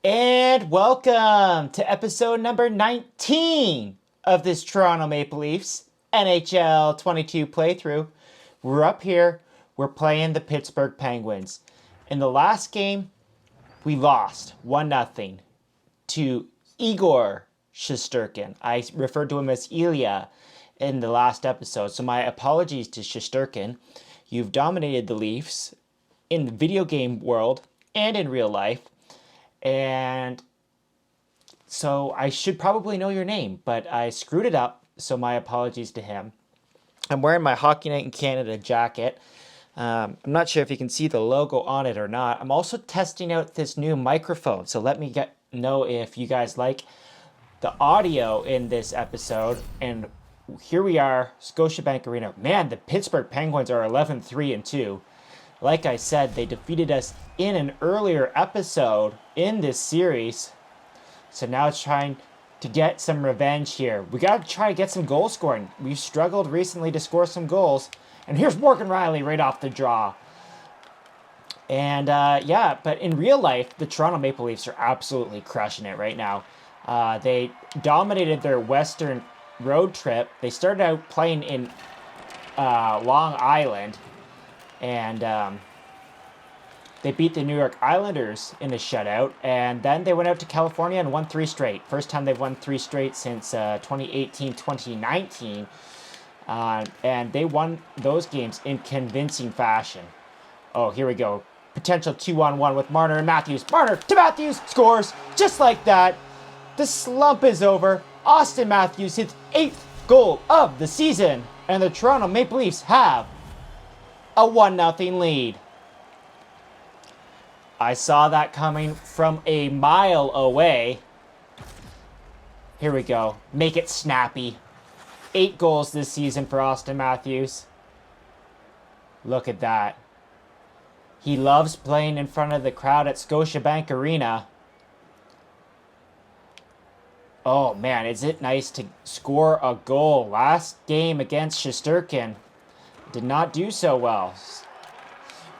And welcome to episode number 19 of this Toronto Maple Leafs NHL 22 playthrough. We're up here, we're playing the Pittsburgh Penguins. In the last game, we lost 1-0 to Igor Shesterkin. I referred to him as Ilya in the last episode, so my apologies to Shesterkin. You've dominated the Leafs in the video game world and in real life. And so I should probably know your name, but I screwed it up, so my apologies to him. I'm wearing my Hockey Night in Canada jacket. I'm not sure if you can see the logo on it or not. I'm also testing out this new microphone, so let me know if you guys like the audio in this episode. And here we are, Scotiabank Arena. Man, the Pittsburgh Penguins are 11-3-2. Like I said, they defeated us in an earlier episode in this series. So now it's trying to get some revenge here. We got to try to get some goal scoring. We've struggled recently to score some goals. And here's Morgan Rielly right off the draw. And but in real life, the Toronto Maple Leafs are absolutely crushing it right now. They dominated their Western road trip. They started out playing in Long Island. And they beat the New York Islanders in a shutout. And then they went out to California and won 3 straight. First time they've won 3 straight since 2018-2019. And they won those games in convincing fashion. Oh, here we go. Potential 2-on-1 with Marner and Matthews. Marner to Matthews. Scores. Just like that. The slump is over. Austin Matthews hits 8th goal of the season. And the Toronto Maple Leafs have a 1-0 lead. I saw that coming from a mile away. Here we go. Make it snappy. 8 goals this season for Austin Matthews. Look at that. He loves playing in front of the crowd at Scotiabank Arena. Oh man, is it nice to score a goal. Last game against Shesterkin did not do so well.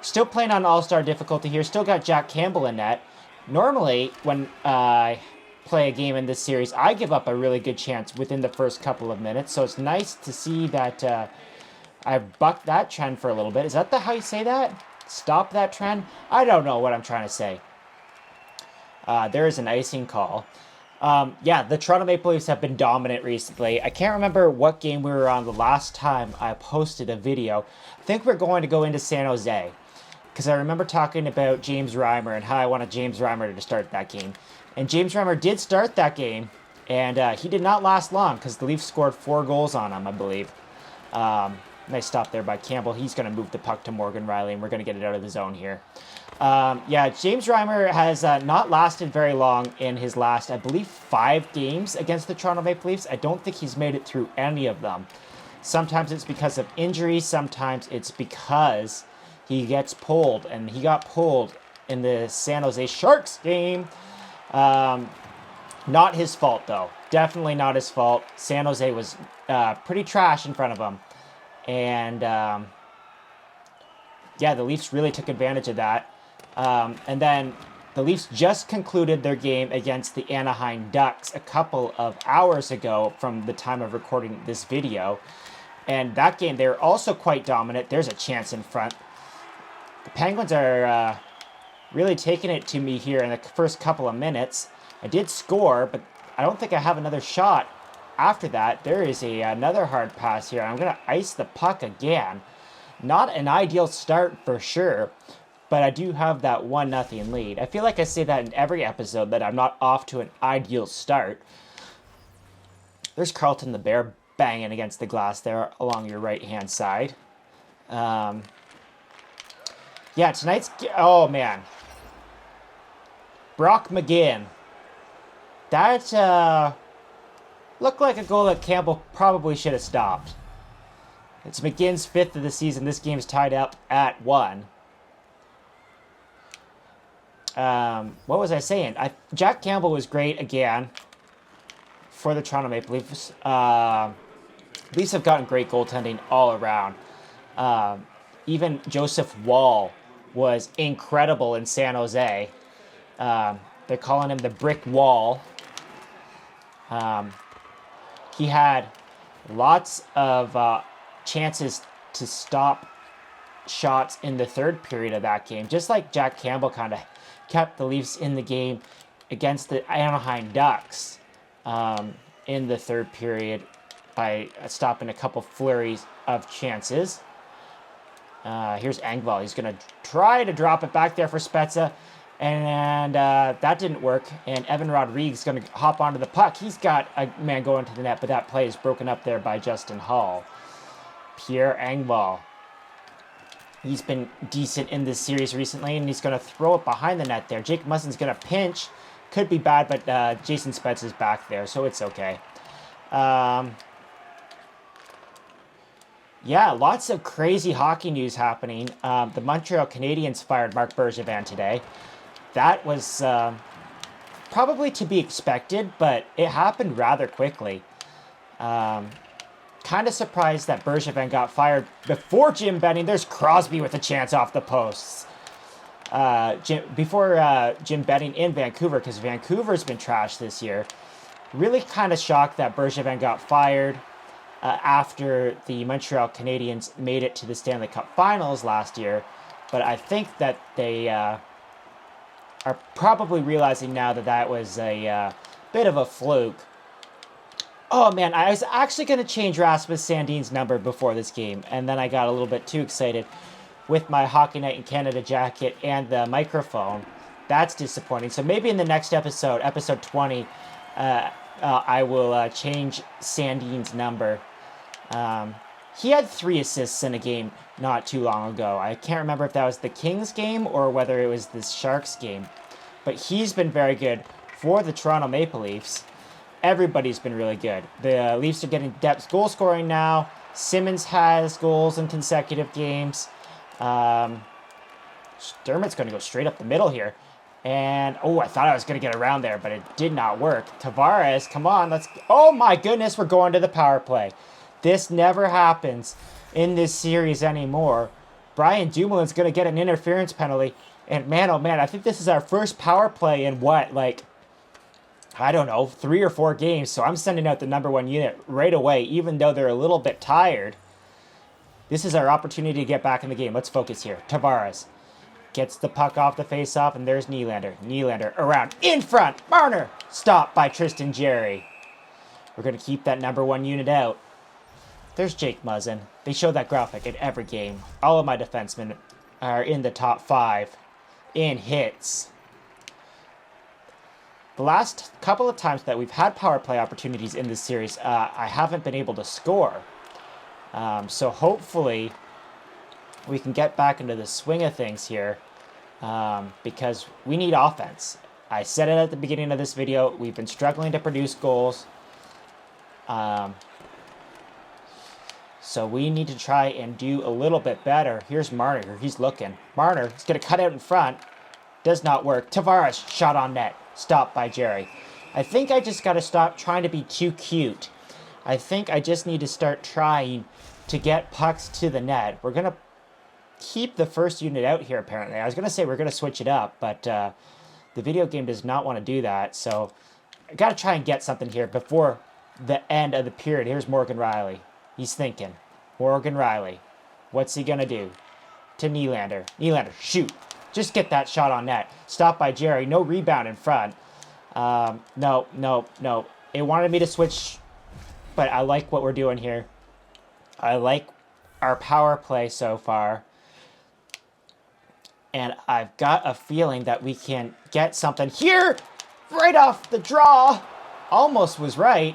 Still playing on all-star difficulty here. Still got Jack Campbell in net. Normally, when I play a game in this series, I give up a really good chance within the first couple of minutes. So it's nice to see that I've bucked that trend for a little bit. Is that how you say that? Stop that trend? I don't know what I'm trying to say. There is an icing call. The Toronto Maple Leafs have been dominant recently. I can't remember what game we were on the last time I posted a video. I think we're going to go into San Jose, because I remember talking about James Reimer and how I wanted James Reimer to start that game. And James Reimer did start that game, and he did not last long, because the Leafs scored 4 goals on him, I believe. Nice stop there by Campbell. He's going to move the puck to Morgan Rielly, and we're going to get it out of the zone here. James Reimer has not lasted very long in his last, I believe, 5 games against the Toronto Maple Leafs. I don't think he's made it through any of them. Sometimes it's because of injury. Sometimes it's because he gets pulled, and he got pulled in the San Jose Sharks game. Not his fault, though. Definitely not his fault. San Jose was pretty trash in front of him. And, the Leafs really took advantage of that. And then the Leafs just concluded their game against the Anaheim Ducks a couple of hours ago from the time of recording this video. And that game, they were also quite dominant. There's a chance in front. The Penguins are really taking it to me here in the first couple of minutes. I did score, but I don't think I have another shot after that. There is another hard pass here. I'm going to ice the puck again. Not an ideal start for sure, but I do have that 1-0 lead. I feel like I say that in every episode, that I'm not off to an ideal start. There's Carlton the Bear banging against the glass there along your right-hand side. Tonight's... Oh, man. Brock McGinn. That looked like a goal that Campbell probably should have stopped. It's McGinn's 5th of the season. This game's tied up at 1. What was I saying? Jack Campbell was great again for the Toronto Maple Leafs. Leafs have gotten great goaltending all around. Even Joseph Wall was incredible in San Jose. They're calling him the brick wall. He had lots of chances to stop shots in the third period of that game, just like Jack Campbell kind of kept the Leafs in the game against the Anaheim Ducks in the third period by stopping a couple flurries of chances. Here's Engvall. He's going to try to drop it back there for Spezza, and that didn't work. And Evan Rodrigues is going to hop onto the puck. He's got a man going to the net, but that play is broken up there by Justin Hall. Pierre Engvall. He's been decent in this series recently, and he's going to throw it behind the net there. Jake Muslin's going to pinch. Could be bad, but Jason Spezza is back there, so it's okay. Yeah, lots of crazy hockey news happening. The Montreal Canadiens fired Marc Bergevin today. That was probably to be expected, but it happened rather quickly. Kind of surprised that Bergevin got fired before Jim Benning. There's Crosby with a chance off the posts. Before Jim Benning in Vancouver, because Vancouver's been trashed this year. Really kind of shocked that Bergevin got fired after the Montreal Canadiens made it to the Stanley Cup Finals last year. But I think that they are probably realizing now that that was a bit of a fluke. Oh man, I was actually going to change Rasmus Sandin's number before this game, and then I got a little bit too excited with my Hockey Night in Canada jacket and the microphone. That's disappointing. So maybe in the next episode, episode 20, I will change Sandin's number. He had 3 assists in a game not too long ago. I can't remember if that was the Kings game or whether it was the Sharks game. But he's been very good for the Toronto Maple Leafs. Everybody's been really good. The Leafs are getting depth goal scoring now. Simmons has goals in consecutive games. Dermott's going to go straight up the middle here. And, I thought I was going to get around there, but it did not work. Tavares, come on, let's... Oh my goodness, we're going to the power play. This never happens in this series anymore. Brian Dumoulin's going to get an interference penalty. And man, oh man, I think this is our first power play in what, like... I don't know, 3 or 4 games, so I'm sending out the number 1 unit right away, even though they're a little bit tired. This is our opportunity to get back in the game. Let's focus here. Tavares gets the puck off the face-off, and there's Nylander. Nylander around, in front, Marner! Stopped by Tristan Jarry. We're going to keep that number 1 unit out. There's Jake Muzzin. They show that graphic in every game. All of my defensemen are in the top 5 in hits. The last couple of times that we've had power play opportunities in this series, I haven't been able to score. So hopefully we can get back into the swing of things here because we need offense. I said it at the beginning of this video. We've been struggling to produce goals. So we need to try and do a little bit better. Here's Marner. He's looking. Marner is going to cut out in front. Does not work. Tavares, shot on net. Stopped by Jarry. I think I just got to stop trying to be too cute. I think I just need to start trying to get pucks to the net. We're going to keep the first unit out here, apparently. I was going to say we're going to switch it up, but the video game does not want to do that. So I got to try and get something here before the end of the period. Here's Morgan Rielly. He's thinking. Morgan Rielly. What's he going to do? To Nylander. Nylander, shoot. Just get that shot on net. Stopped by Jarry. No rebound in front. No. It wanted me to switch, but I like what we're doing here. I like our power play so far. And I've got a feeling that we can get something here. Right off the draw. Almost was right.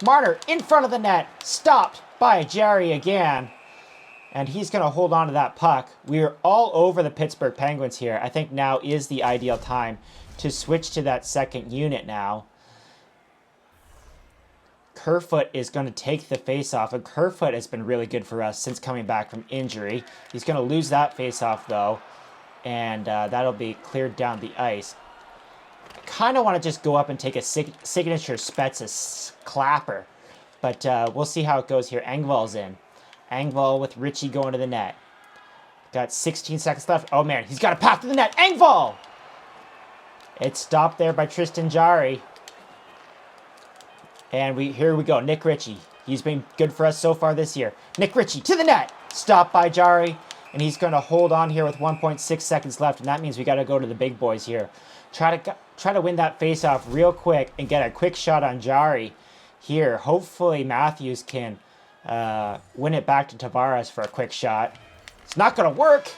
Marner in front of the net. Stopped by Jarry again. And he's going to hold on to that puck. We're all over the Pittsburgh Penguins here. I think now is the ideal time to switch to that second unit now. Kerfoot is going to take the face-off, and Kerfoot has been really good for us since coming back from injury. He's going to lose that face-off, though, and that'll be cleared down the ice. I kind of want to just go up and take a signature Spezza clapper, but we'll see how it goes here. Engvall's in. Engvall with Ritchie going to the net. Got 16 seconds left. Oh, man, he's got a path to the net. Engvall! It's stopped there by Tristan Jarry. And here we go, Nick Ritchie. He's been good for us so far this year. Nick Ritchie to the net. Stopped by Jarry. And he's going to hold on here with 1.6 seconds left. And that means we got to go to the big boys here. Try to win that face-off real quick and get a quick shot on Jarry here. Hopefully Matthews can win it back to Tavares for a quick shot. It's not going to work.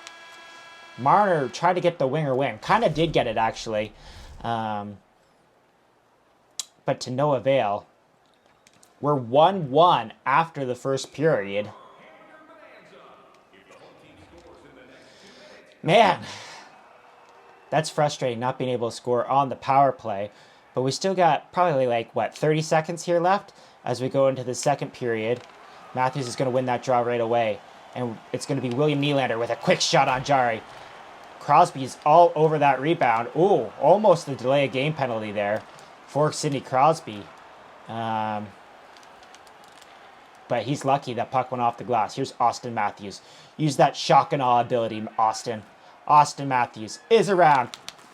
Marner tried to get the winger win. Kind of did get it, actually. But to no avail. We're 1-1 after the first period. Man, that's frustrating not being able to score on the power play. But we still got probably 30 seconds here left as we go into the second period. Matthews is going to win that draw right away. And it's going to be William Nylander with a quick shot on Jarry. Crosby's all over that rebound. Ooh, almost the delay of game penalty there for Sidney Crosby. But he's lucky that puck went off the glass. Here's Austin Matthews. Use that shock and awe ability, Austin. Austin Matthews is around.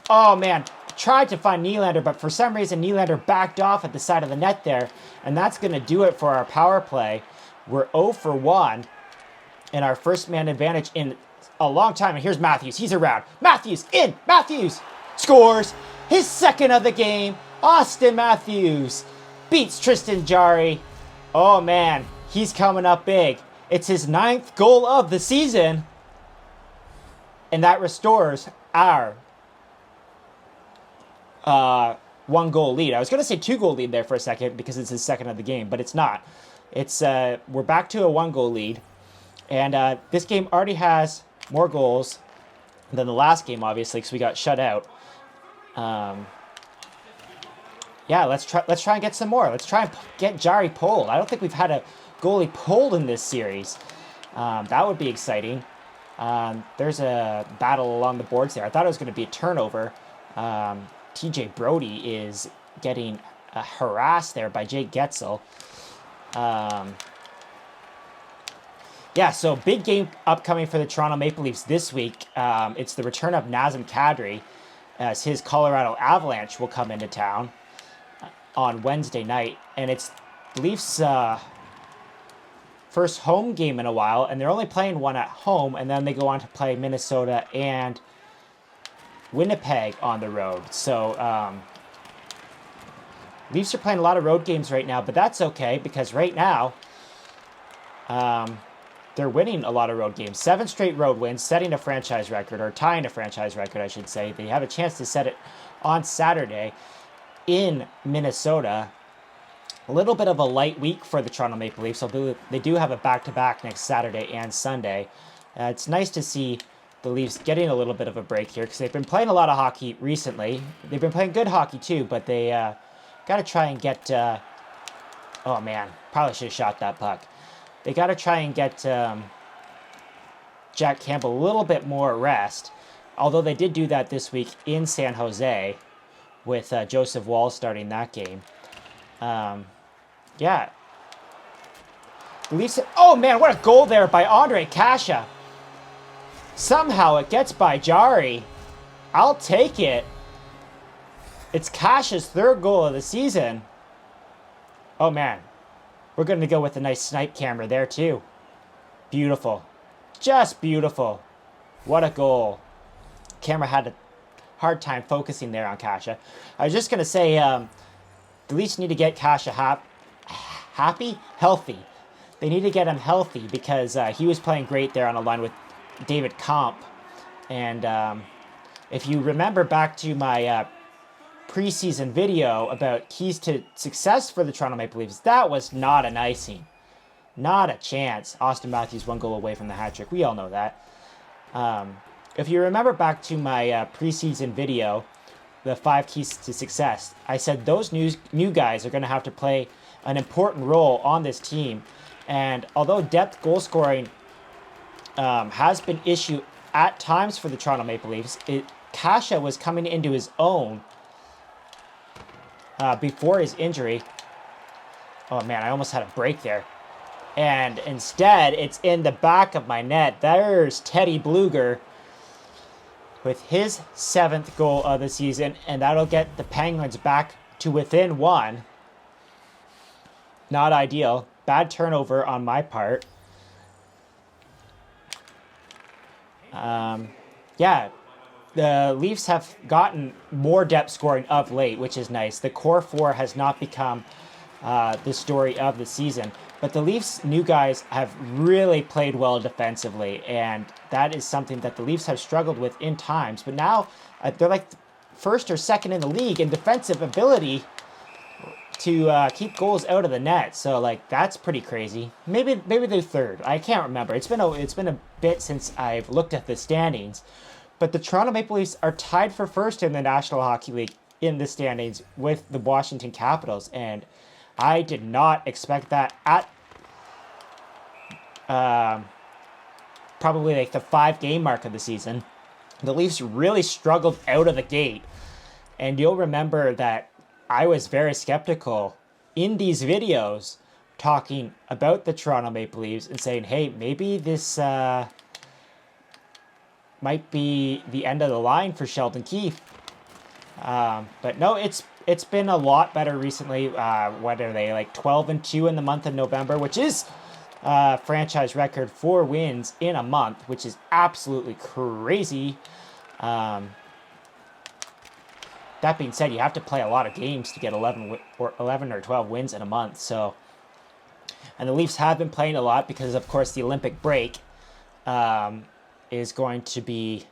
Oh, man. Tried to find Nylander, but for some reason Nylander backed off at the side of the net there. And that's going to do it for our power play. We're 0 for 1 in our first man advantage in a long time. And here's Matthews. He's around. Matthews in. Matthews scores his second of the game. Austin Matthews beats Tristan Jarry. Oh, man. He's coming up big. It's his 9th goal of the season. And that restores our 1-goal lead. I was going to say 2-goal lead there for a second because it's his second of the game, but it's not. It's we're back to a 1-goal lead. And this game already has more goals than the last game, obviously, because we got shut out. Yeah, let's try and get some more. Let's try and get Jarry pulled. I don't think we've had a goalie pulled in this series. That would be exciting. There's a battle along the boards there. I thought it was going to be a turnover. TJ Brody is getting harassed there by Jake Getzel. Yeah, so big game upcoming for the Toronto Maple Leafs this week. It's the return of Nazem Kadri as his Colorado Avalanche will come into town on Wednesday night. And it's the Leafs' first home game in a while, and they're only playing one at home, and then they go on to play Minnesota and Winnipeg on the road. So Leafs are playing a lot of road games right now, but that's okay because right now they're winning a lot of road games. 7 straight road wins, setting a franchise record, or tying a franchise record, I should say. They have a chance to set it on Saturday in Minnesota. A little bit of a light week for the Toronto Maple Leafs, although they do have a back-to-back next Saturday and Sunday. It's nice to see the Leafs getting a little bit of a break here because they've been playing a lot of hockey recently. They've been playing good hockey too, but they got to try and get... oh man, probably should have shot that puck. They got to try and get Jack Campbell a little bit more rest, although they did do that this week in San Jose with Joseph Wall starting that game. Yeah. The Leafs... Oh, man, what a goal there by Andre Kasha. Somehow it gets by Jarry. I'll take it. It's Kasha's 3rd goal of the season. Oh, man. We're going to go with a nice snipe camera there, too. Beautiful. Just beautiful. What a goal. Camera had a hard time focusing there on Kasha. I was just going to say... the Leafs need to get Kasha healthy. They need to get him healthy because he was playing great there on a line with David Comp. And if you remember back to my preseason video about keys to success for the Toronto Maple Leafs, that was not an icing. Not a chance. Austin Matthews 1 goal away from the hat trick. We all know that. If you remember back to my preseason video, the 5 keys to success, I said those new guys are going to have to play an important role on this team. And although depth goal scoring has been issue at times for the Toronto Maple Leafs, Kasha was coming into his own before his injury. Oh man, I almost had a break there. And instead, it's in the back of my net. There's Teddy Bluger. with his 7th goal of the season, and that'll get the Penguins back to within 1. Not ideal. Bad turnover on my part. Yeah, the Leafs have gotten more depth scoring of late, which is nice. The core four has not become the story of the season, but the Leafs' new guys have really played well defensively, and that is something that the Leafs have struggled with in times. But now they're like first or second in the league in defensive ability to keep goals out of the net. So like that's pretty crazy. Maybe they're third. I can't remember. It's been a bit since I've looked at the standings. But the Toronto Maple Leafs are tied for first in the National Hockey League in the standings with the Washington Capitals, and I did not expect that at probably like the 5-game mark of the season. The Leafs really struggled out of the gate, and you'll remember that I was very skeptical in these videos talking about the Toronto Maple Leafs and saying, hey, maybe this might be the end of the line for Sheldon Keefe. But no, it's been a lot better recently. What are they, like 12-2 in the month of November, which is franchise record 4 wins in a month, which is absolutely crazy. That being said, you have to play a lot of games to get 11 or 12 wins in a month. So, and the Leafs have been playing a lot because, of course, the Olympic break is going to be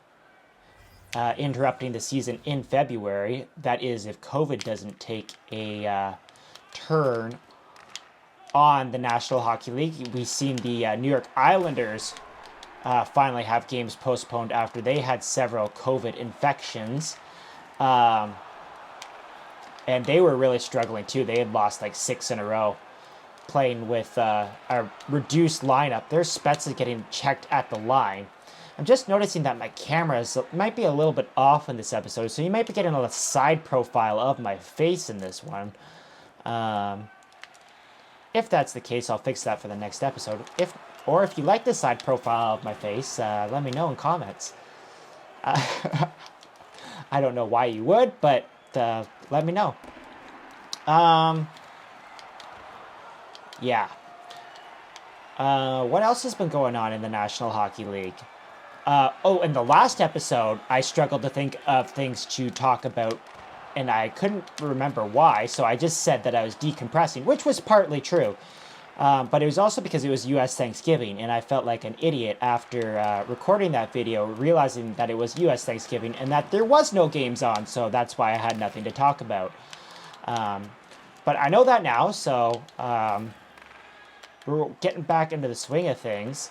interrupting the season in February. That is, if COVID doesn't take a turn on the National Hockey League. We've seen the New York Islanders finally have games postponed after they had several COVID infections. And they were really struggling too. They had lost like 6 in a row playing with a reduced lineup. There's Spezza getting checked at the line. I'm just noticing that my camera might be a little bit off in this episode, so you might be getting a side profile of my face in this one. If that's the case, I'll fix that for the next episode. If you like the side profile of my face, let me know in comments. I don't know why you would, but let me know. Yeah. What else has been going on in the National Hockey League? In the last episode, I struggled to think of things to talk about, and I couldn't remember why, so I just said that I was decompressing, which was partly true. But it was also because it was U.S. Thanksgiving, and I felt like an idiot after recording that video, realizing that it was U.S. Thanksgiving and that there was no games on, so that's why I had nothing to talk about. But I know that now, so we're getting back into the swing of things.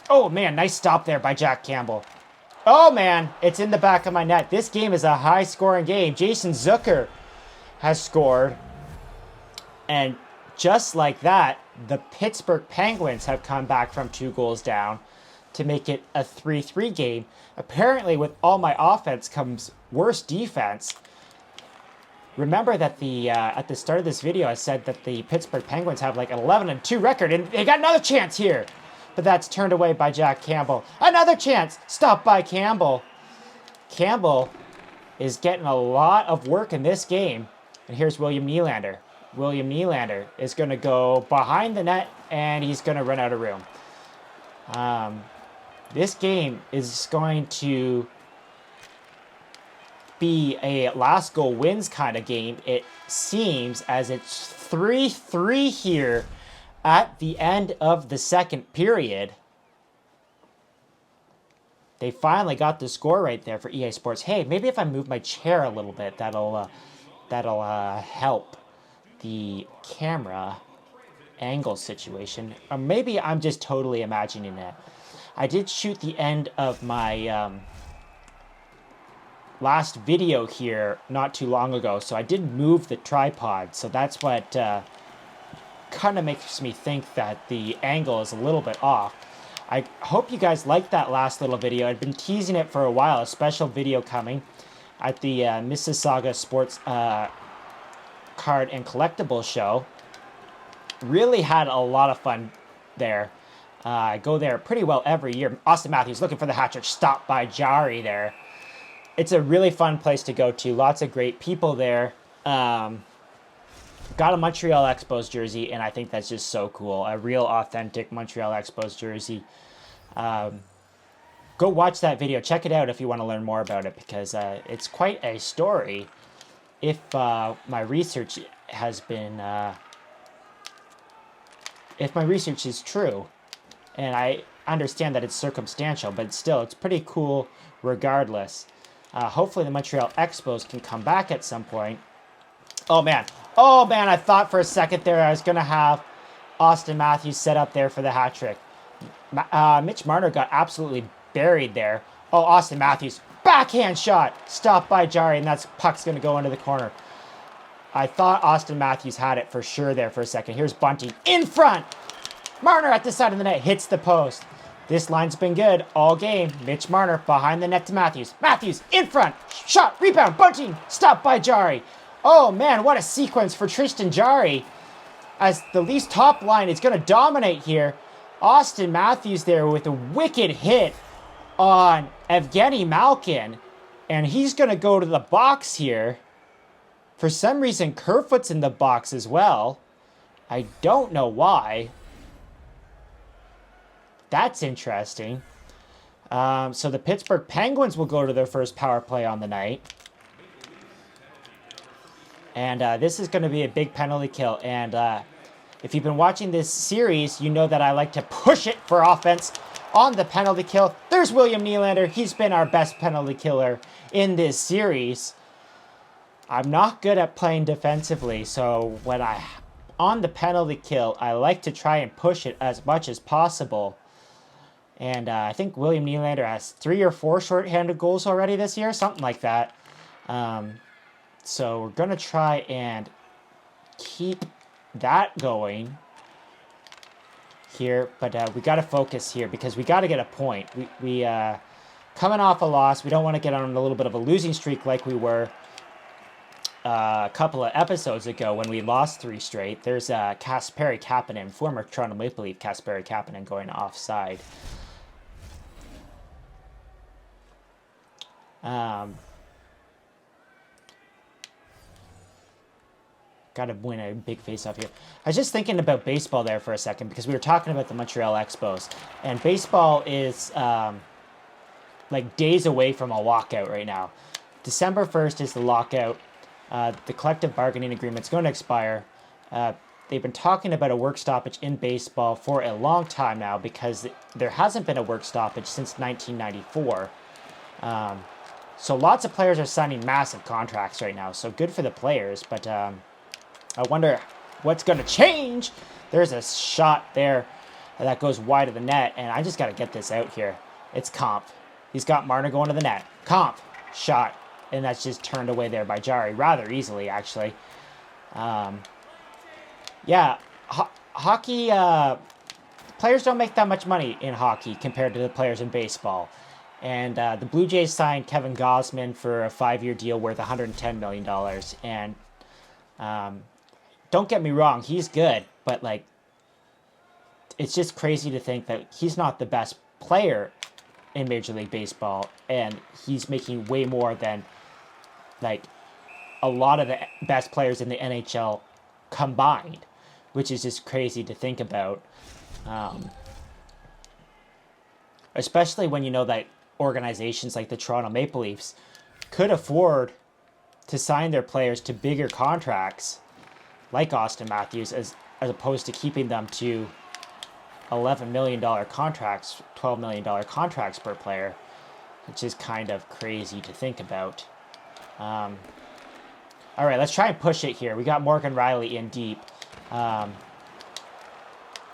Oh, man, nice stop there by Jack Campbell. Oh, man, it's in the back of my net. This game is a high-scoring game. Jason Zucker has scored, and just like that, the Pittsburgh Penguins have come back from 2 goals down to make it a 3-3 game. Apparently, with all my offense comes worse defense. Remember that at the start of this video, I said that the Pittsburgh Penguins have like an 11-2 record, and they got another chance here. But that's turned away by Jack Campbell. Another chance! Stopped by Campbell. Campbell is getting a lot of work in this game. And here's William Nylander. William Nylander is going to go behind the net, and he's going to run out of room. This game is going to be a last goal wins kind of game, it seems, as it's 3-3 here at the end of the second period. They finally got the score right there for EA Sports. Hey, maybe if I move my chair a little bit, that'll help the camera angle situation. Or maybe I'm just totally imagining it. I did shoot the end of my last video here not too long ago, so I did move the tripod, so that's what kind of makes me think that the angle is a little bit off. I hope you guys liked that last little video. I'd been teasing it for a while, a special video coming at the Mississauga Sports Card and Collectible Show. Really had a lot of fun there. I go there pretty well every year. Austin Matthews looking for the hat trick. Stopped by Jari there. It's a really fun place to go to. Lots of great people there. Got a Montreal Expos jersey, and I think that's just so cool. A real authentic Montreal Expos jersey. Go watch that video. Check it out if you want to learn more about it, because it's quite a story. If my research has been... if my research is true, and I understand that it's circumstantial, but still, it's pretty cool regardless. Hopefully the Montreal Expos can come back at some point. Oh, man. Oh, man, I thought for a second there I was going to have Austin Matthews set up there for the hat trick. Mitch Marner got absolutely buried there. Oh, Austin Matthews. Backhand shot. Stopped by Jari, and that puck's going to go into the corner. I thought Austin Matthews had it for sure there for a second. Here's Bunting in front. Marner at the side of the net hits the post. This line's been good all game. Mitch Marner behind the net to Matthews. Matthews in front. Shot. Rebound. Bunting. Stopped by Jari. Oh, man, what a sequence for Tristan Jari. As the Leafs top line is going to dominate here. Austin Matthews there with a wicked hit on Evgeny Malkin. And he's going to go to the box here. For some reason, Kerfoot's in the box as well. I don't know why. That's interesting. So the Pittsburgh Penguins will go to their first power play on the night. And this is going to be a big penalty kill. And if you've been watching this series, you know that I like to push it for offense on the penalty kill. There's William Nylander. He's been our best penalty killer in this series. I'm not good at playing defensively, so when on the penalty kill, I like to try and push it as much as possible. And I think William Nylander has 3 or 4 shorthanded goals already this year, something like that. So we're going to try and keep that going here, but we got to focus here because we got to get a point. We coming off a loss, we don't want to get on a little bit of a losing streak like we were a couple of episodes ago when we lost 3 straight. There's Kasperi Kapanen, former Toronto Maple Leaf Kasperi Kapanen going offside. Got to win a big face-off here. I was just thinking about baseball there for a second because we were talking about the Montreal Expos. And baseball is like days away from a lockout right now. December 1st is the lockout. The collective bargaining agreement's going to expire. They've been talking about a work stoppage in baseball for a long time now because there hasn't been a work stoppage since 1994. So lots of players are signing massive contracts right now. So good for the players, but I wonder what's going to change. There's a shot there that goes wide of the net, and I just got to get this out here. It's Comp. He's got Marner going to the net. Comp. Shot. And that's just turned away there by Jari rather easily, actually. Yeah, hockey, players don't make that much money in hockey compared to the players in baseball. And the Blue Jays signed Kevin Gausman for a 5-year deal worth $110 million. And don't get me wrong, he's good, but like, it's just crazy to think that he's not the best player in Major League Baseball, and he's making way more than like a lot of the best players in the NHL combined, which is just crazy to think about. Especially when you know that organizations like the Toronto Maple Leafs could afford to sign their players to bigger contracts like Austin Matthews as opposed to keeping them to $11 million contracts, $12 million contracts per player, which is kind of crazy to think about. All right, let's try and push it here. We got Morgan Rielly in deep. Morgan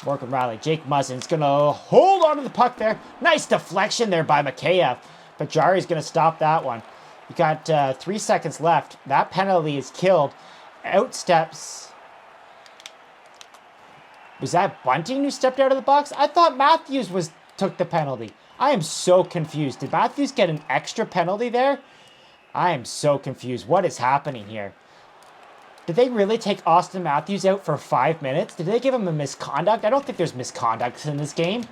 Rielly, Jake Muzzin's going to hold on to the puck there. Nice deflection there by Mikheyev, but Jari's going to stop that one. We got 3 seconds left. That penalty is killed. Out steps... Was that Bunting who stepped out of the box? I thought Matthews took the penalty. I am so confused. Did Matthews get an extra penalty there? I am so confused. What is happening here? Did they really take Austin Matthews out for 5 minutes? Did they give him a misconduct? I don't think there's misconduct in this game.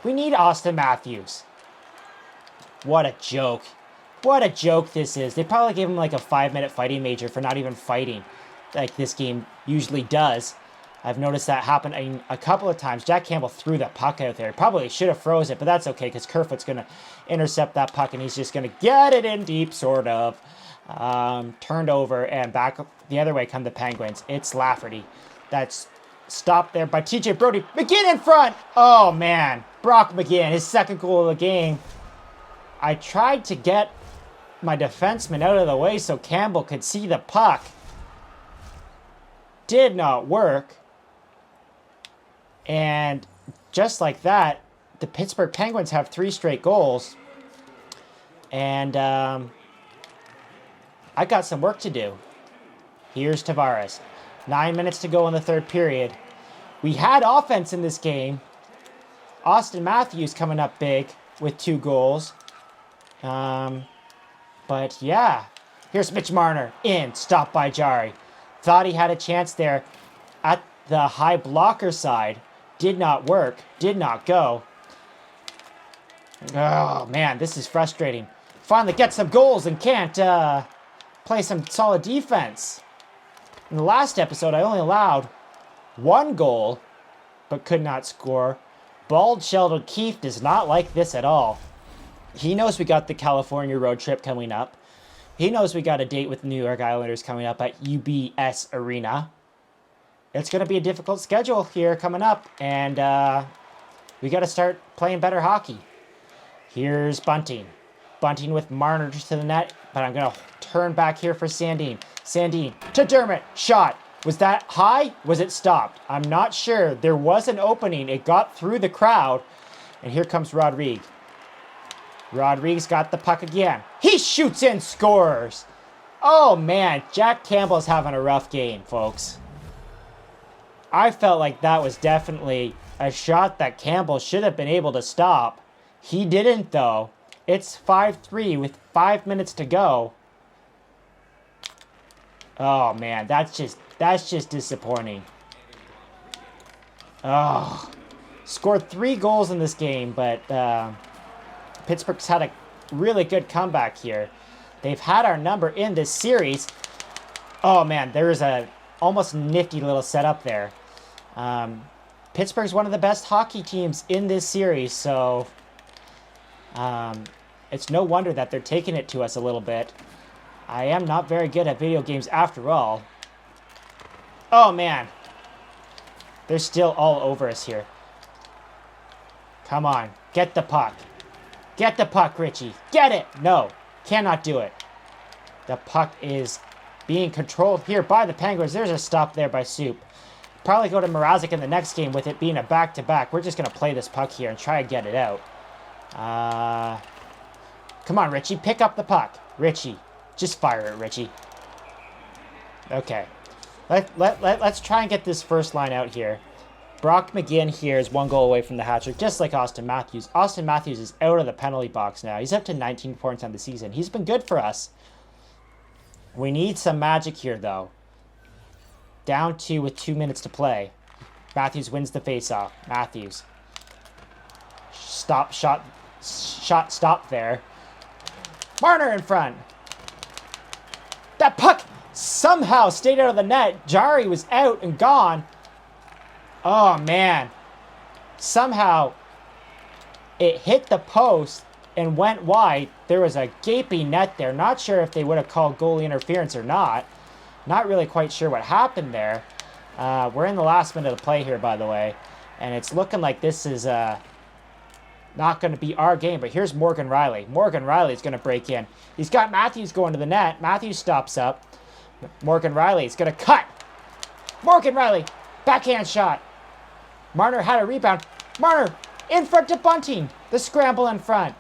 We need Austin Matthews. What a joke. What a joke this is. They probably gave him like a 5-minute fighting major for not even fighting like this game usually does. I've noticed that happen a couple of times. Jack Campbell threw that puck out there. Probably should have froze it, but that's okay because Kerfoot's going to intercept that puck and he's just going to get it in deep, sort of. Turned over and back the other way come the Penguins. It's Lafferty. That's stopped there by TJ Brodie. McGinn in front! Oh, man. Brock McGinn, his second goal of the game. I tried to get my defenseman out of the way so Campbell could see the puck. Did not work. And just like that, the Pittsburgh Penguins have 3 straight goals. And I got some work to do. Here's Tavares. 9 minutes to go in the third period. We had offense in this game. Austin Matthews coming up big with 2 goals. But yeah. Here's Mitch Marner in. Stopped by Jari. Thought he had a chance there at the high blocker side. Did not work. Did not go. Oh, man, this is frustrating. Finally get some goals and can't play some solid defense. In the last episode, I only allowed 1 goal, but could not score. Bald Sheldon Keefe does not like this at all. He knows we got the California road trip coming up. He knows we got a date with the New York Islanders coming up at UBS Arena. It's going to be a difficult schedule here coming up, and we got to start playing better hockey. Here's Bunting. Bunting with Marner to the net, but I'm going to turn back here for Sandin. Sandin to Dermott. Shot. Was that high? Was it stopped? I'm not sure. There was an opening. It got through the crowd, and here comes Rodrigue. Rodrigue's got the puck again. He shoots and scores. Oh, man. Jack Campbell's having a rough game, folks. I felt like that was definitely a shot that Campbell should have been able to stop. He didn't, though. It's 5-3 with 5 minutes to go. Oh, man. That's just disappointing. Oh. Scored 3 goals in this game, but Pittsburgh's had a really good comeback here. They've had our number in this series. Oh, man. There's a almost nifty little setup there. Pittsburgh's one of the best hockey teams in this series, so it's no wonder that they're taking it to us a little bit. I am not very good at video games after all. Oh, man. They're still all over us here. Come on. Get the puck. Get the puck, Richie. Get it. No. Cannot do it. The puck is being controlled here by the Penguins. There's a stop there by Soup. Probably go to Mrazek in the next game with it being a back-to-back. We're just going to play this puck here and try and get it out. Come on, Richie. Pick up the puck. Richie. Just fire it, Richie. Okay. Let's try and get this first line out here. Brock McGinn here is 1 goal away from the hat-trick, just like Austin Matthews. Austin Matthews is out of the penalty box now. He's up to 19 points on the season. He's been good for us. We need some magic here, though. Down 2 with 2 minutes to play. Matthews wins the faceoff. Matthews. Shot stop there. Marner in front. That puck somehow stayed out of the net. Jari was out and gone. Oh, man. Somehow it hit the post and went wide. There was a gaping net there. Not sure if they would have called goalie interference or not. Not really quite sure what happened there. We're in the last minute of play here, by the way. And it's looking like this is not going to be our game. But here's Morgan Riley. Morgan Riley's going to break in. He's got Matthews going to the net. Matthews stops up. Morgan Riley's going to cut. Morgan Riley. Backhand shot. Marner had a rebound. Marner in front to Bunting. The scramble in front.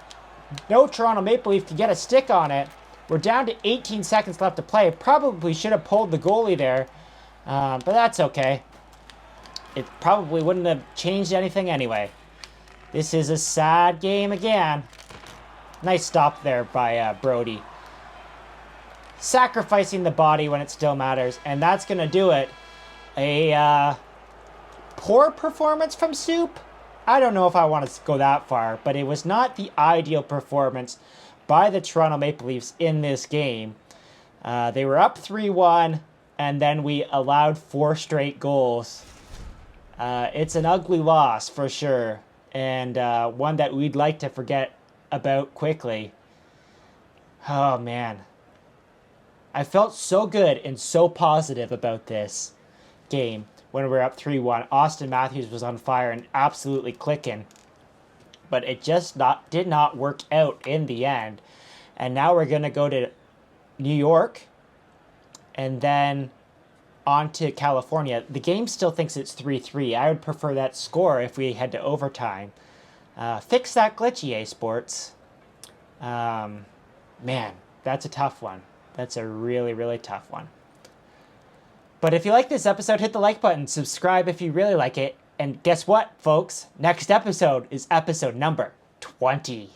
No Toronto Maple Leaf can get a stick on it. We're down to 18 seconds left to play. Probably should have pulled the goalie there. But that's okay. It probably wouldn't have changed anything anyway. This is a sad game again. Nice stop there by Brodie. Sacrificing the body when it still matters. And that's going to do it. A poor performance from Soup? I don't know if I want to go that far, but it was not the ideal performance by the Toronto Maple Leafs in this game. They were up 3-1, and then we allowed 4 straight goals. It's an ugly loss for sure, and one that we'd like to forget about quickly. Oh man. I felt so good and so positive about this game when we were up 3-1. Austin Matthews was on fire and absolutely clicking. But it just did not work out in the end. And now we're going to go to New York and then on to California. The game still thinks it's 3-3. I would prefer that score if we head to overtime. Fix that glitch, EA Sports. Man, that's a tough one. That's a really, really tough one. But if you like this episode, hit the like button. Subscribe if you really like it. And guess what, folks? Next episode is episode number 20.